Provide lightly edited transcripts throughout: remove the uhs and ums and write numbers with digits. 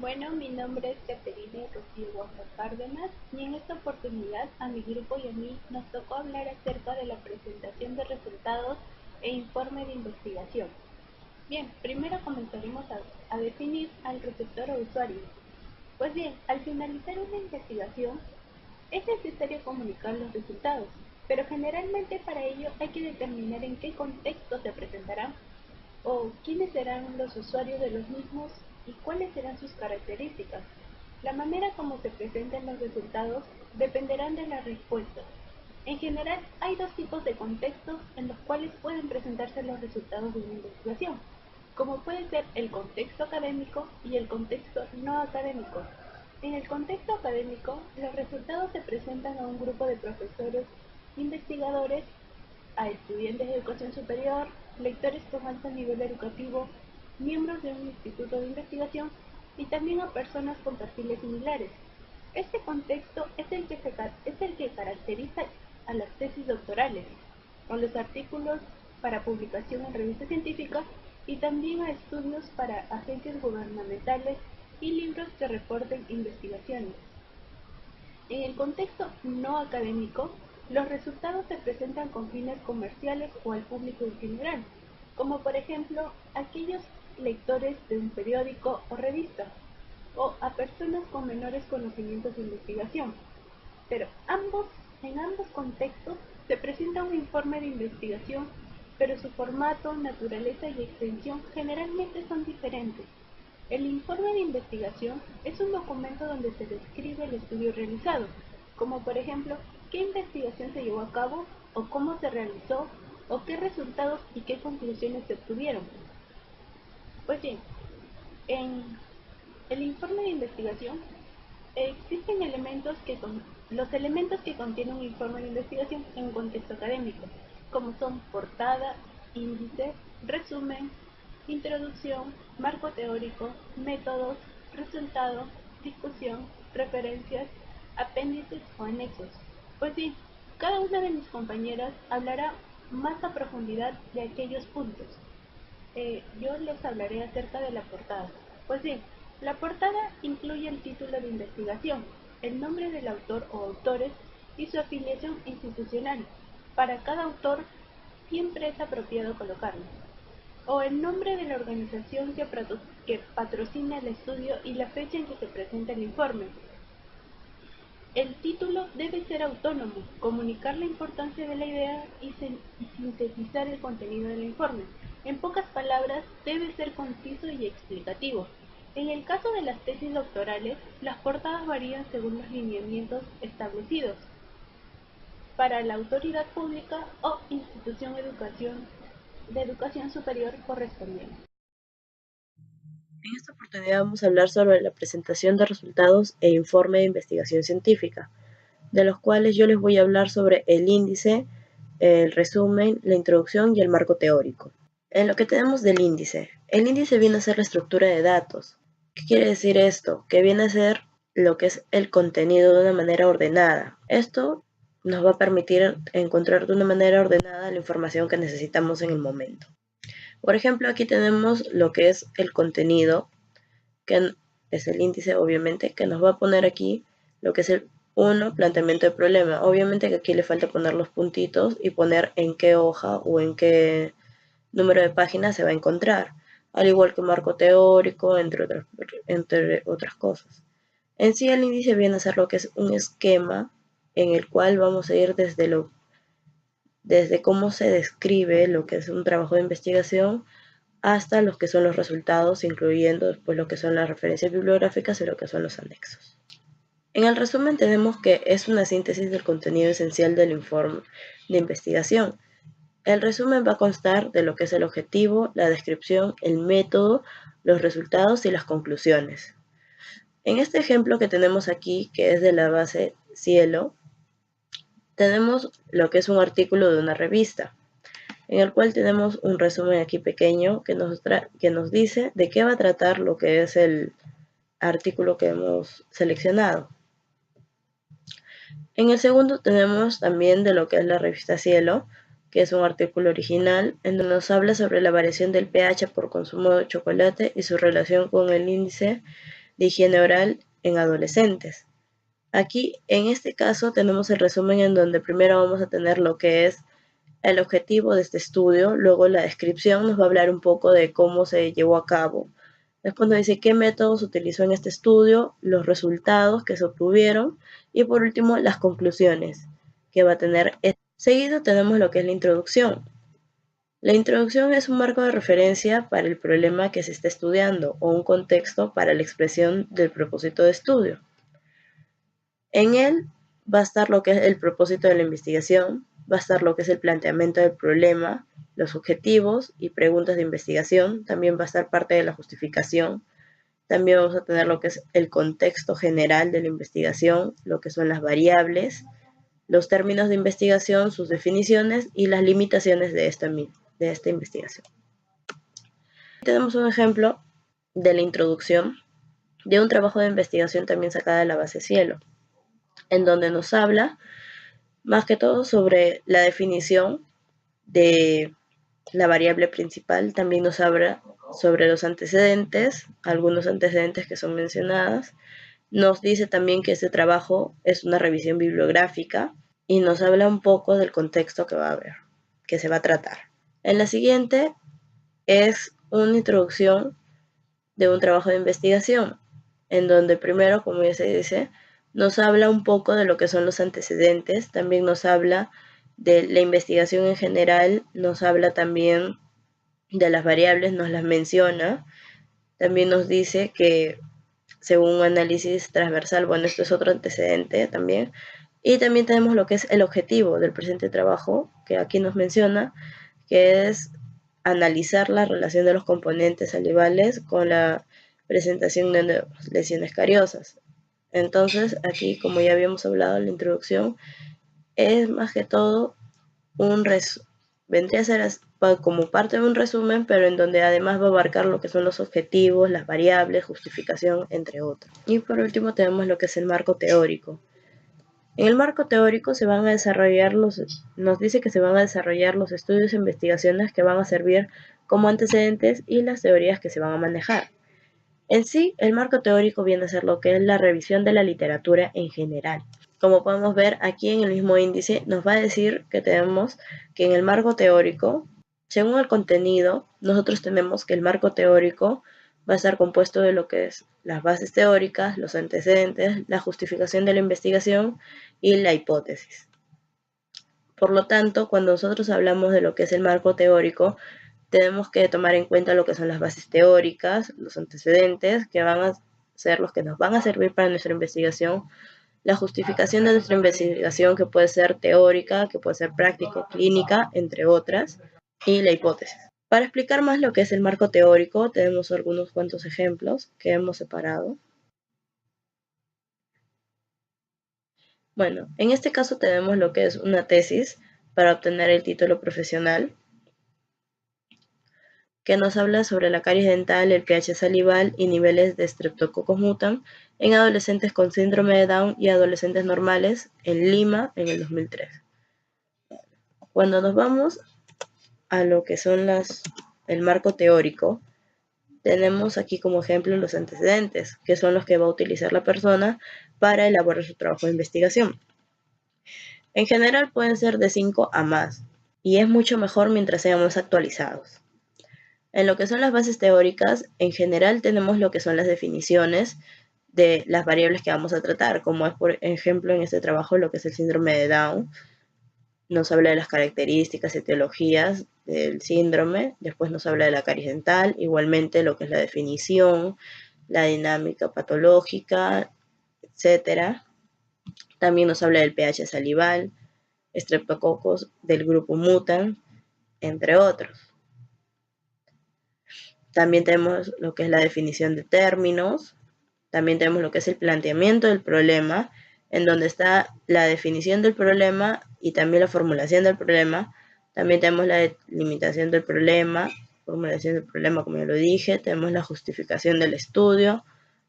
Bueno, mi nombre es Caterina Rocío Huerta Cárdenas y en esta oportunidad a mi grupo y a mí nos tocó hablar acerca de la presentación de resultados e informe de investigación. Bien, primero comenzaremos a definir al receptor o usuario. Pues bien, al finalizar una investigación es necesario comunicar los resultados, pero generalmente para ello hay que determinar en qué contexto se presentarán o quiénes serán los usuarios de los mismos y cuáles serán sus características. La manera como se presenten los resultados dependerán de las respuestas. En general, hay dos tipos de contextos en los cuales pueden presentarse los resultados de una investigación, como puede ser el contexto académico y el contexto no académico. En el contexto académico, los resultados se presentan a un grupo de profesores, investigadores, a estudiantes de educación superior, lectores con alto nivel educativo, miembros de un instituto de investigación y también a personas con perfiles similares. Este contexto es el que caracteriza a las tesis doctorales, a los artículos para publicación en revistas científicas y también a estudios para agencias gubernamentales y libros que reporten investigaciones. En el contexto no académico, los resultados se presentan con fines comerciales o al público en general, como por ejemplo aquellos lectores de un periódico o revista, o a personas con menores conocimientos de investigación. Pero en ambos contextos se presenta un informe de investigación, pero su formato, naturaleza y extensión generalmente son diferentes. El informe de investigación es un documento donde se describe el estudio realizado, como por ejemplo qué investigación se llevó a cabo o cómo se realizó o qué resultados y qué conclusiones se obtuvieron. Pues bien, en el informe de investigación existen los elementos que contiene un informe de investigación en un contexto académico, como son portada, índice, resumen, introducción, marco teórico, métodos, resultado, discusión, referencias, apéndices o anexos. Pues bien, cada una de mis compañeras hablará más a profundidad de aquellos puntos. Yo les hablaré acerca de la portada. Pues bien, la portada incluye el título de investigación, el nombre del autor o autores y su afiliación institucional. Para cada autor siempre es apropiado colocarlo. O el nombre de la organización que patrocina el estudio y la fecha en que se presenta el informe. El título debe ser autónomo, comunicar la importancia de la idea y sintetizar el contenido del informe. En pocas palabras, debe ser conciso y explicativo. En el caso de las tesis doctorales, las portadas varían según los lineamientos establecidos para la autoridad pública o institución de educación superior correspondiente. En esta oportunidad vamos a hablar sobre la presentación de resultados e informe de investigación científica, de los cuales yo les voy a hablar sobre el índice, el resumen, la introducción y el marco teórico. En lo que tenemos del índice, el índice viene a ser la estructura de datos. ¿Qué quiere decir esto? Que viene a ser lo que es el contenido de una manera ordenada. Esto nos va a permitir encontrar de una manera ordenada la información que necesitamos en el momento. Por ejemplo, aquí tenemos lo que es el contenido, que es el índice, obviamente, que nos va a poner aquí lo que es el 1, planteamiento de problema. Obviamente que aquí le falta poner los puntitos y poner en qué hoja o en qué número de páginas se va a encontrar, al igual que marco teórico, entre otras cosas. En sí, el índice viene a ser lo que es un esquema en el cual vamos a ir desde cómo se describe lo que es un trabajo de investigación hasta lo que son los resultados, incluyendo después lo que son las referencias bibliográficas y lo que son los anexos. En el resumen tenemos que es una síntesis del contenido esencial del informe de investigación. El resumen va a constar de lo que es el objetivo, la descripción, el método, los resultados y las conclusiones. En este ejemplo que tenemos aquí, que es de la base Cielo, tenemos lo que es un artículo de una revista, en el cual tenemos un resumen aquí pequeño que nos dice de qué va a tratar lo que es el artículo que hemos seleccionado. En el segundo tenemos también de lo que es la revista Cielo, que es un artículo original en donde nos habla sobre la variación del pH por consumo de chocolate y su relación con el índice de higiene oral en adolescentes. Aquí, en este caso, tenemos el resumen en donde primero vamos a tener lo que es el objetivo de este estudio, luego la descripción nos va a hablar un poco de cómo se llevó a cabo. Después nos dice qué métodos se utilizó en este estudio, los resultados que se obtuvieron y por último las conclusiones que va a tener. Seguido tenemos lo que es la introducción. La introducción es un marco de referencia para el problema que se está estudiando o un contexto para la expresión del propósito de estudio. En él va a estar lo que es el propósito de la investigación, va a estar lo que es el planteamiento del problema, los objetivos y preguntas de investigación, también va a estar parte de la justificación, también vamos a tener lo que es el contexto general de la investigación, lo que son las variables, los términos de investigación, sus definiciones y las limitaciones de esta investigación. Tenemos un ejemplo de la introducción de un trabajo de investigación también sacada de la base Cielo, en donde nos habla más que todo sobre la definición de la variable principal, también nos habla sobre los antecedentes, algunos antecedentes que son mencionadas, nos dice también que este trabajo es una revisión bibliográfica y nos habla un poco del contexto que va a haber, que se va a tratar. En la siguiente es una introducción de un trabajo de investigación, en donde primero, como ya se dice, nos habla un poco de lo que son los antecedentes, también nos habla de la investigación en general, nos habla también de las variables, nos las menciona, también nos dice que según un análisis transversal, bueno, esto es otro antecedente también, y también tenemos lo que es el objetivo del presente trabajo, que aquí nos menciona, que es analizar la relación de los componentes salivales con la presentación de lesiones cariosas. Entonces, aquí, como ya habíamos hablado en la introducción, es más que todo vendría a ser como parte de un resumen, pero en donde además va a abarcar lo que son los objetivos, las variables, justificación, entre otros. Y por último tenemos lo que es el marco teórico. En el marco teórico nos dice que se van a desarrollar los estudios e investigaciones que van a servir como antecedentes y las teorías que se van a manejar. En sí, el marco teórico viene a ser lo que es la revisión de la literatura en general. Como podemos ver aquí en el mismo índice, nos va a decir que tenemos que en el marco teórico, según el contenido, nosotros tenemos que el marco teórico va a estar compuesto de lo que es las bases teóricas, los antecedentes, la justificación de la investigación y la hipótesis. Por lo tanto, cuando nosotros hablamos de lo que es el marco teórico, tenemos que tomar en cuenta lo que son las bases teóricas, los antecedentes, que van a ser los que nos van a servir para nuestra investigación, la justificación de nuestra investigación, que puede ser teórica, que puede ser práctica, clínica, entre otras, y la hipótesis. Para explicar más lo que es el marco teórico, tenemos algunos cuantos ejemplos que hemos separado. Bueno, en este caso tenemos lo que es una tesis para obtener el título profesional, que nos habla sobre la caries dental, el pH salival y niveles de Streptococcus mutans en adolescentes con síndrome de Down y adolescentes normales en Lima en el 2003. Cuando nos vamos a lo que son el marco teórico, tenemos aquí como ejemplo los antecedentes, que son los que va a utilizar la persona para elaborar su trabajo de investigación. En general pueden ser de 5 a más, y es mucho mejor mientras sean más actualizados. En lo que son las bases teóricas, en general tenemos lo que son las definiciones de las variables que vamos a tratar, como es por ejemplo en este trabajo lo que es el síndrome de Down. Nos habla de las características, etiologías del síndrome, después nos habla de la caries dental, igualmente lo que es la definición, la dinámica patológica, etc. También nos habla del pH salival, estreptococos del grupo mutant, entre otros. También tenemos lo que es la definición de términos, también tenemos lo que es el planteamiento del problema, en donde está la definición del problema y también la formulación del problema. También tenemos la limitación del problema, formulación del problema, como ya lo dije. Tenemos la justificación del estudio,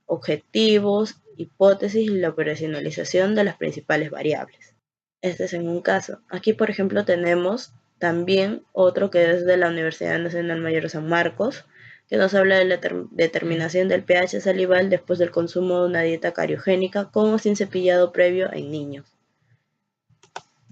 objetivos, hipótesis y la operacionalización de las principales variables. Este es en un caso. Aquí, por ejemplo, tenemos también otro que es de la Universidad Nacional Mayor de San Marcos, que nos habla de la determinación del pH salival después del consumo de una dieta cariogénica con o sin cepillado previo en niños.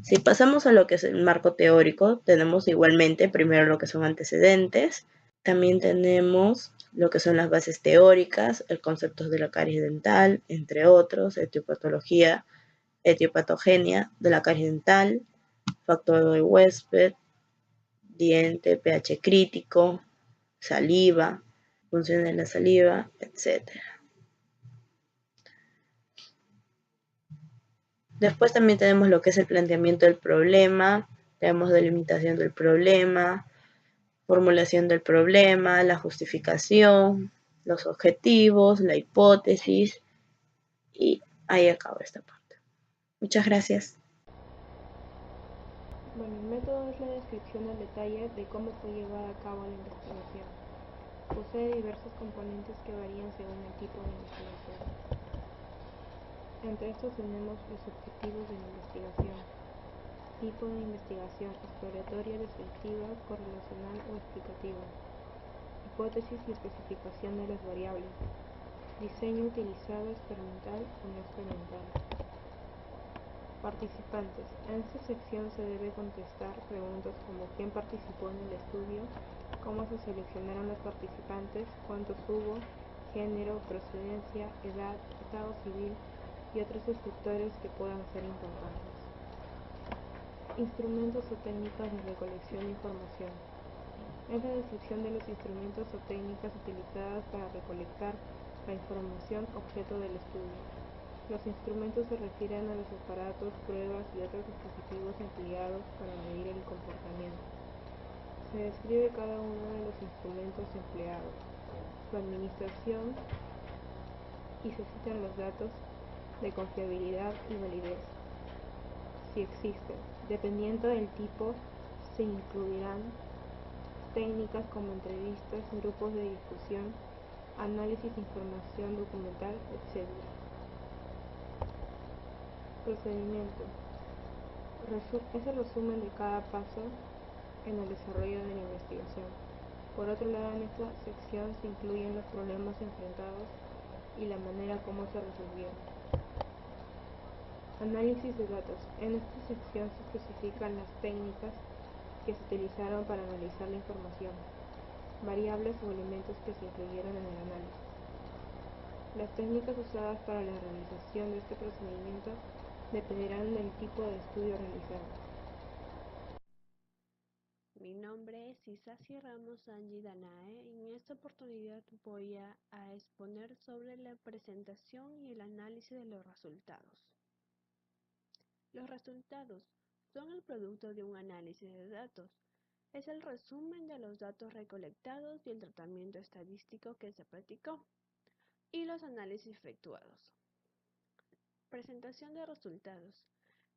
Si pasamos a lo que es el marco teórico, tenemos igualmente primero lo que son antecedentes, también tenemos lo que son las bases teóricas, el concepto de la caries dental, entre otros, etiopatología, etiopatogenia de la caries dental, factor de huésped, diente, pH crítico, saliva, función de la saliva, etc. Después también tenemos lo que es el planteamiento del problema, tenemos delimitación del problema, formulación del problema, la justificación, los objetivos, la hipótesis, y ahí acaba esta parte. Muchas gracias. Bueno, el método es la descripción al detalle de cómo fue llevada a cabo la investigación. Posee diversos componentes que varían según el tipo de investigación. Entre estos tenemos los objetivos de la investigación, tipo de investigación, exploratoria, descriptiva, correlacional o explicativa, hipótesis y especificación de las variables, diseño utilizado experimental o no experimental. Participantes. En esta sección se debe contestar preguntas como quién participó en el estudio, cómo se seleccionaron los participantes, cuántos hubo, género, procedencia, edad, estado civil y otros descriptores que puedan ser importantes. Instrumentos o técnicas de recolección de información. Es la descripción de los instrumentos o técnicas utilizadas para recolectar la información objeto del estudio. Los instrumentos se refieren a los aparatos, pruebas y otros dispositivos empleados para medir el comportamiento. Se describe cada uno de los instrumentos empleados, su administración y se citan los datos de confiabilidad y validez, si existen. Dependiendo del tipo, se incluirán técnicas como entrevistas, grupos de discusión, análisis de información documental, etc. Procedimiento. Es el resumen de cada paso en el desarrollo de la investigación. Por otro lado, en esta sección se incluyen los problemas enfrentados y la manera como se resolvieron. Análisis de datos. En esta sección se especifican las técnicas que se utilizaron para analizar la información, variables o elementos que se incluyeron en el análisis. Las técnicas usadas para la realización de este procedimiento dependerán del tipo de estudio realizado. Mi nombre es Isasi Ramos Angie Danae y en esta oportunidad voy a exponer sobre la presentación y el análisis de los resultados. Los resultados son el producto de un análisis de datos. Es el resumen de los datos recolectados y el tratamiento estadístico que se practicó y los análisis efectuados. Presentación de resultados.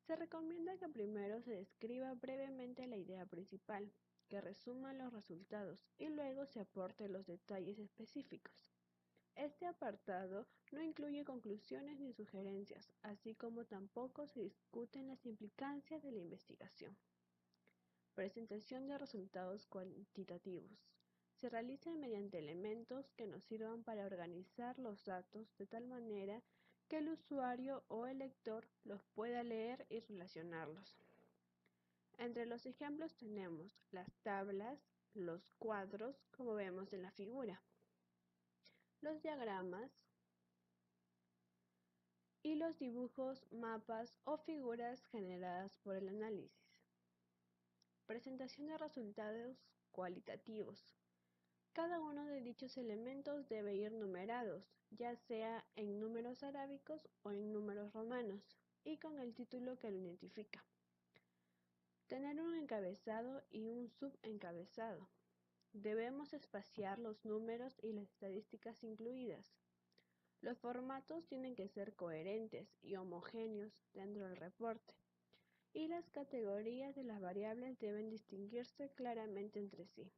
Se recomienda que primero se describa brevemente la idea principal, que resuma los resultados y luego se aporte los detalles específicos. Este apartado no incluye conclusiones ni sugerencias, así como tampoco se discuten las implicancias de la investigación. Presentación de resultados cuantitativos. Se realiza mediante elementos que nos sirvan para organizar los datos de tal manera que el usuario o el lector los pueda leer y relacionarlos. Entre los ejemplos tenemos las tablas, los cuadros, como vemos en la figura, los diagramas y los dibujos, mapas o figuras generadas por el análisis. Presentación de resultados cualitativos. Cada uno de dichos elementos debe ir numerados, ya sea en números arábicos o en números romanos, y con el título que lo identifica. Tener un encabezado y un subencabezado. Debemos espaciar los números y las estadísticas incluidas. Los formatos tienen que ser coherentes y homogéneos dentro del reporte, y las categorías de las variables deben distinguirse claramente entre sí.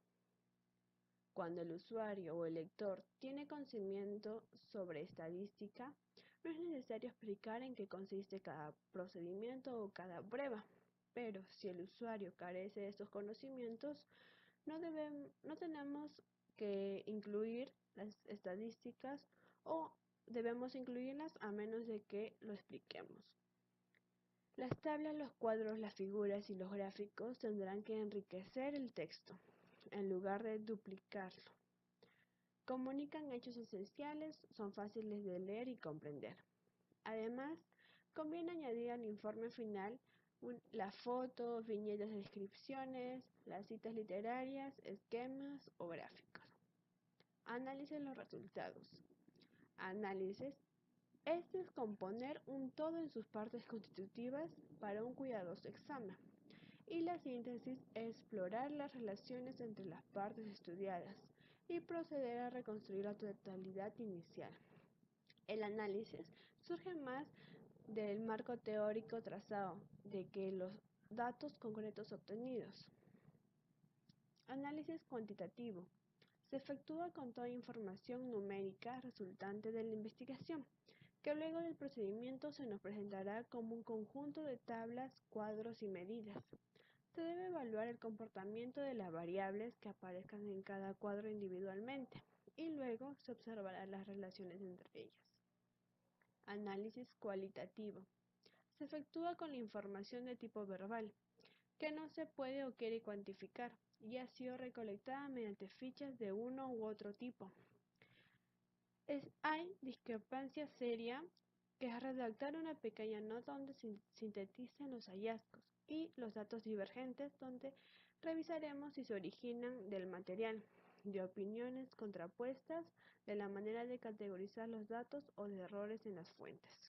Cuando el usuario o el lector tiene conocimiento sobre estadística, no es necesario explicar en qué consiste cada procedimiento o cada prueba. Pero si el usuario carece de estos conocimientos, no tenemos que incluir las estadísticas o debemos incluirlas a menos de que lo expliquemos. Las tablas, los cuadros, las figuras y los gráficos tendrán que enriquecer el texto, en lugar de duplicarlo. Comunican hechos esenciales, son fáciles de leer y comprender. Además, conviene añadir al informe final las fotos, viñetas de descripciones, las citas literarias, esquemas o gráficos. Análisis de los resultados. Análisis es descomponer un todo en sus partes constitutivas para un cuidadoso examen. Y la síntesis es explorar las relaciones entre las partes estudiadas y proceder a reconstruir la totalidad inicial. El análisis surge más del marco teórico trazado de que los datos concretos obtenidos. Análisis cuantitativo. Se efectúa con toda información numérica resultante de la investigación, que luego del procedimiento se nos presentará como un conjunto de tablas, cuadros y medidas. Se debe evaluar el comportamiento de las variables que aparezcan en cada cuadro individualmente y luego se observarán las relaciones entre ellas. Análisis cualitativo. Se efectúa con la información de tipo verbal, que no se puede o quiere cuantificar y ha sido recolectada mediante fichas de uno u otro tipo. Hay discrepancia seria, que es redactar una pequeña nota donde se sinteticen los hallazgos, y los datos divergentes, donde revisaremos si se originan del material, de opiniones contrapuestas, de la manera de categorizar los datos o de errores en las fuentes.